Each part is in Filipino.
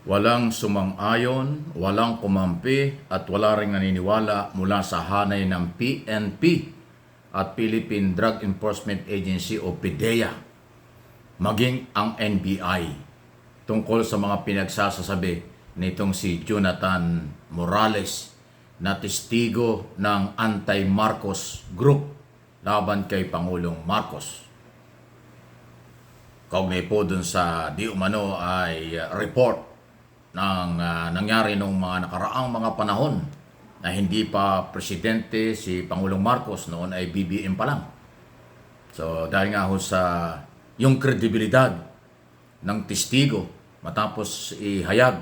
Walang sumang-ayon, walang kumampi at wala ring naniniwala mula sa hanay ng PNP at Philippine Drug Enforcement Agency o PDEA, maging ang NBI tungkol sa mga pinagsasasabi nitong si Jonathan Morales na testigo ng anti-Marcos group laban kay Pangulong Marcos. Kaugnay po dun sa di umano ay report ng nangyari nung mga nakaraang mga panahon na hindi pa presidente si Pangulong Marcos, noon ay BBM pa lang. So dahil nga ho sa yung kredibilidad ng testigo matapos ihayag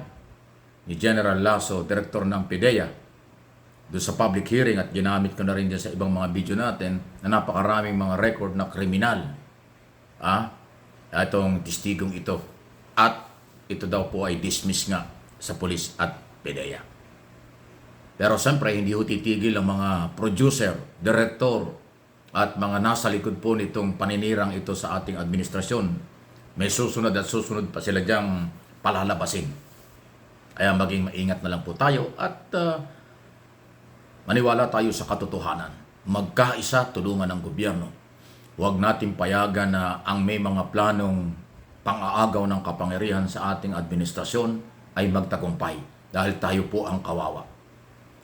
ni General Lasso, director ng PDEA, doon sa public hearing, at ginamit ko na rin dyan sa ibang mga video natin na napakaraming mga record na kriminal itong testigong ito, at ito daw po ay dismiss nga sa pulis at PDEA. Pero siyempre, hindi ho titigil ang mga producer, director, at mga nasa likod po nitong paninirang ito sa ating administrasyon. May susunod at susunod pa sila diyang palalabasin. Kaya maging maingat na lang po tayo at maniwala tayo sa katotohanan. Magkaisa, tulungan ng gobyerno. Huwag natin payagan na ang may mga planong pang-aagaw ng kapangyarihan sa ating administrasyon ay magtagumpay dahil tayo po ang kawawa.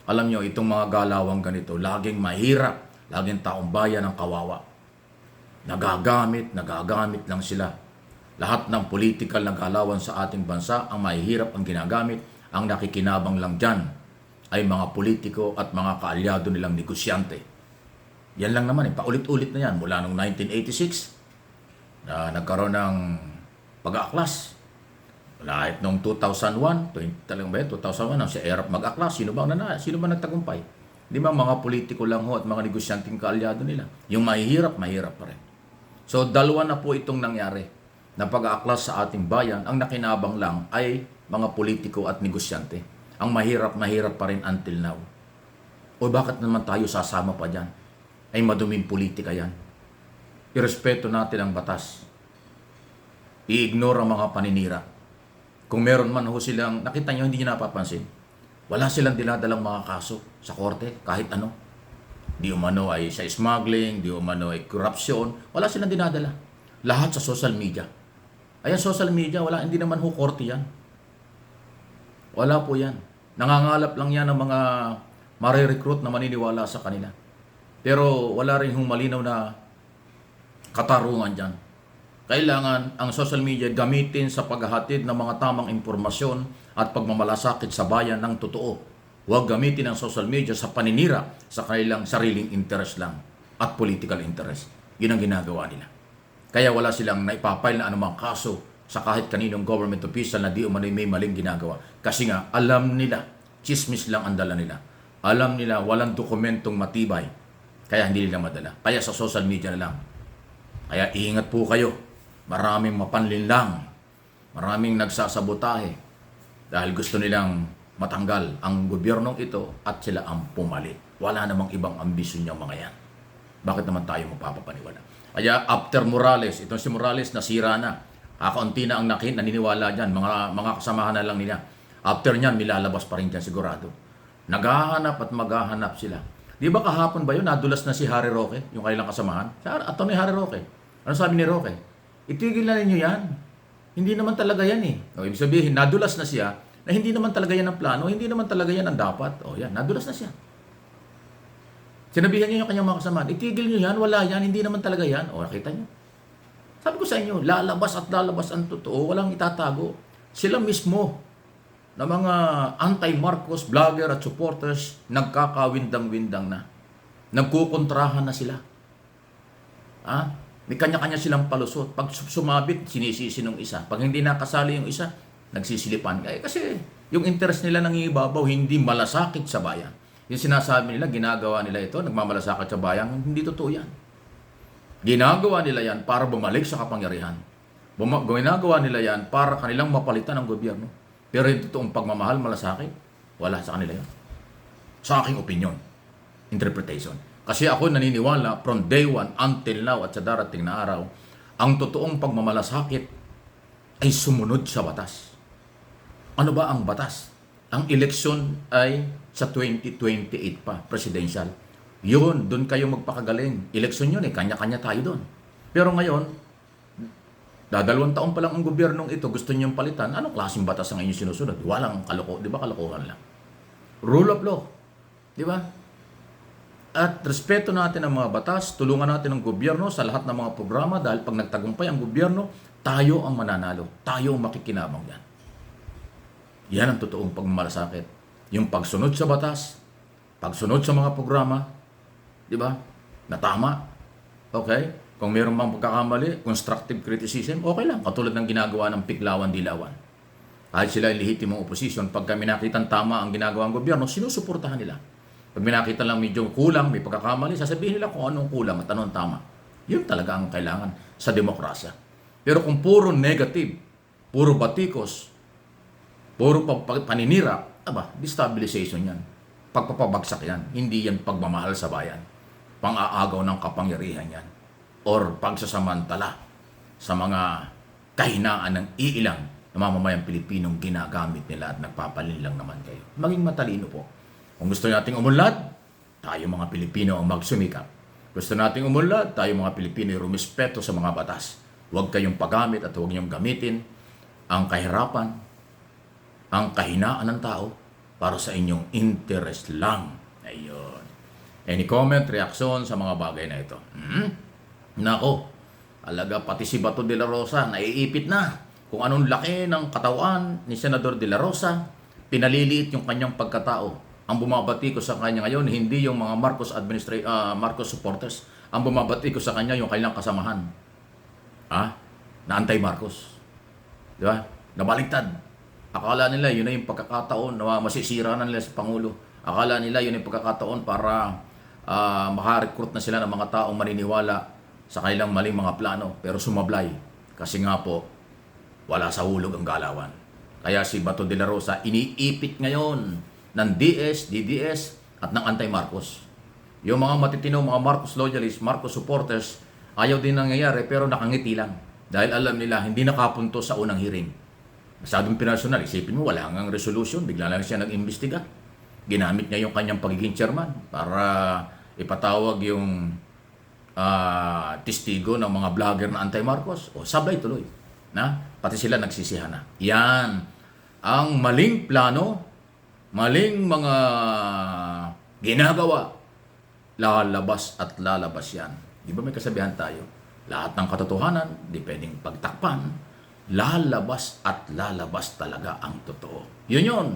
Alam nyo, itong mga galawang ganito, laging mahirap, laging taong bayan ang kawawa. Nagagamit lang sila. Lahat ng political na galawan sa ating bansa, ang mahihirap ang ginagamit, ang nakikinabang lang dyan ay mga politiko at mga kaalyado nilang negosyante. Yan lang naman, paulit-ulit na yan mula noong 1986 na nagkaroon ng pag-aaklas. Lahit noong 2001, talagang ba 2001, ang si Erap mag-aklas, sino ba nagtagumpay? Di ba mga politiko lang ho at mga negosyanteng kaalyado nila? Yung mahihirap pa rin. So dalawa na po itong nangyari na pag-aaklas sa ating bayan. Ang nakinabang lang ay mga politiko at negosyante. Ang mahirap pa rin until now. O bakit naman tayo sasama pa dyan? Ay maduming politika yan. Irespeto natin ang batas. I-ignore ang mga paninira. Kung meron man ho silang, nakita nyo, hindi nyo napapansin. Wala silang dinadalang mga kaso sa korte, kahit ano. Di umano ay sa smuggling, di umano ay corruption, wala silang dinadala. Lahat sa social media. Ayan, social media, hindi naman ho korte yan. Wala po yan. Nangangalap lang yan ng mga marirecruit na maniniwala sa kanila. Pero wala rin hong malinaw na katarungan dyan. Kailangan ang social media gamitin sa paghahatid ng mga tamang impormasyon at pagmamalasakit sa bayan ng totoo. Huwag gamitin ang social media sa paninira sa kanilang sariling interest lang at political interest. Yun ang ginagawa nila. Kaya wala silang naipapile na anumang kaso sa kahit kaninong government official na di umano'y may maling ginagawa. Kasi nga, alam nila, chismis lang ang dala nila. Alam nila, walang dokumentong matibay. Kaya hindi nila madala. Kaya sa social media na lang. Kaya iingat po kayo. Maraming mapanlinlang. Maraming nagsasabotahe. Dahil gusto nilang matanggal ang gobyernong ito at sila ang pumalit. Wala namang ibang ambisyon yung mga yan. Bakit naman tayo mapapapaniwala? Kaya after Morales, itong si Morales nasira na. Kakaunti na ang naniniwala dyan. Mga kasamahan na lang nila. After nyan, milalabas pa rin dyan sigurado. Naghahanap at maghahanap sila. Di ba kahapon ba yun, nadulas na si Harry Roque, yung kailang kasamahan? Atty. Harry Roque. Ano sabi ni Roque? Itigil na ninyo yan. Hindi naman talaga yan eh. O, ibig sabihin, nadulas na siya na hindi naman talaga yan ang plano, hindi naman talaga yan ang dapat. O yan, nadulas na siya. Sinabihan niyo yung kanyang mga kasamahan, itigil niyo yan, wala yan, hindi naman talaga yan. O, nakita niyo. Sabi ko sa inyo, lalabas at lalabas ang totoo, walang itatago. Sila mismo na mga anti-Marcos vlogger at supporters nagkakawindang-windang na. Nagkukontrahan na sila. May kanya-kanya silang palusot. Pag sumabit, sinisisi ng isa. Pag hindi nakasali yung isa, nagsisilipan. Kasi yung interest nila nangibabaw, hindi malasakit sa bayan. Yung sinasabi nila, ginagawa nila ito, nagmamalasakit sa bayan, hindi totoo yan. Ginagawa nila yan para bumalik sa kapangyarihan. Ginagawa nila yan para kanilang mapalitan ng gobyerno. Pero yung totoong pagmamahal, malasakit, wala sa kanila yan. Sa aking opinion, interpretation. Kasi ako naniniwala from day one until now at sa darating na araw, ang totoong pagmamalasakit ay sumunod sa batas. Ano ba ang batas? Ang eleksyon ay sa 2028 pa, presidential. Yun, doon kayo magpakagaling. Eleksyon yun eh, kanya-kanya tayo doon. Pero ngayon, dadalawang taon pa lang ang gobyernong ito, gusto niyong palitan, anong klaseng batas ang inyong sinusunod? Walang kaloko, di ba kalokohan lang? Rule of law, di ba? At respeto natin ang mga batas, tulungan natin ang gobyerno sa lahat ng mga programa dahil pag nagtagumpay ang gobyerno, tayo ang mananalo, tayo ang makikinabang yan. Yan ang totoong pagmamalasakit. Yung pagsunod sa batas, pagsunod sa mga programa, di ba? Na tama. Okay? Kung mayroon bang pagkakamali, constructive criticism, okay lang. Katulad ng ginagawa ng Piklawan-Dilawan. Kahit sila yung lehitimong opposition, pag kami nakitang tama ang ginagawa ng gobyerno, sinusuportahan nila. Pag may nakita lang medyo kulang, may pagkakamali, sasabihin nila kung anong kulang at anong tama. Yun talaga ang kailangan sa demokrasya. Pero kung puro negative, puro batikos, puro paninira, destabilization yan. Pagpapabagsak yan. Hindi yan pagmamahal sa bayan. Pang-aagaw ng kapangyarihan yan. Or pagsasamantala sa mga kahinaan ng iilang na mamamayang Pilipinong ginagamit nila at nagpapalin lang naman kayo. Maging matalino po. Kung gusto nating umunlad, tayo mga Pilipino ang magsumikap. Gusto nating umunlad, tayo mga Pilipino ay rumispeto sa mga batas. Huwag kayong paggamit at huwag niyong gamitin ang kahirapan, ang kahinaan ng tao para sa inyong interest lang. Ayun. Any comment, reaksyon sa mga bagay na ito? Nako, alaga pati si Bato de la Rosa, naiipit na. Kung anong laki ng katawan ni Senador de la Rosa, pinaliliit yung kanyang pagkatao. Ang bumabati ko sa kanya ngayon, hindi yung mga Marcos supporters. Ang bumabati ko sa kanya yung kanilang kasamahan. Na anti-Marcos. Di ba? Nabaliktad. Akala nila yun na yung pagkakataon na masisira na nila sa Pangulo. Akala nila yun yung pagkakataon para makarecruit na sila ng mga taong maniniwala sa kanilang maling mga plano, pero sumablay. Kasi nga po, wala sa hulog ang galawan. Kaya si Bato de la Rosa, iniipit ngayon ng DS, DDS, at ng anti-Marcos. Yung mga matitino, mga Marcos loyalists, Marcos supporters, ayaw din nangyayari, pero nakangiti lang. Dahil alam nila, hindi nakapunto sa unang hearing. Masyadong personal, isipin mo, wala hanggang resolution, bigla lang siya nag-imbestiga. Ginamit niya yung kanyang pagiging chairman para ipatawag yung testigo ng mga vlogger na anti-Marcos. O sablay tuloy. Pati sila nagsisihan na. Yan. Ang maling plano, maling mga ginagawa, lalabas at lalabas yan. Di ba may kasabihan tayo? Lahat ng katotohanan, di pwedeng pagtakpan. Lalabas at lalabas talaga ang totoo. Yun yun.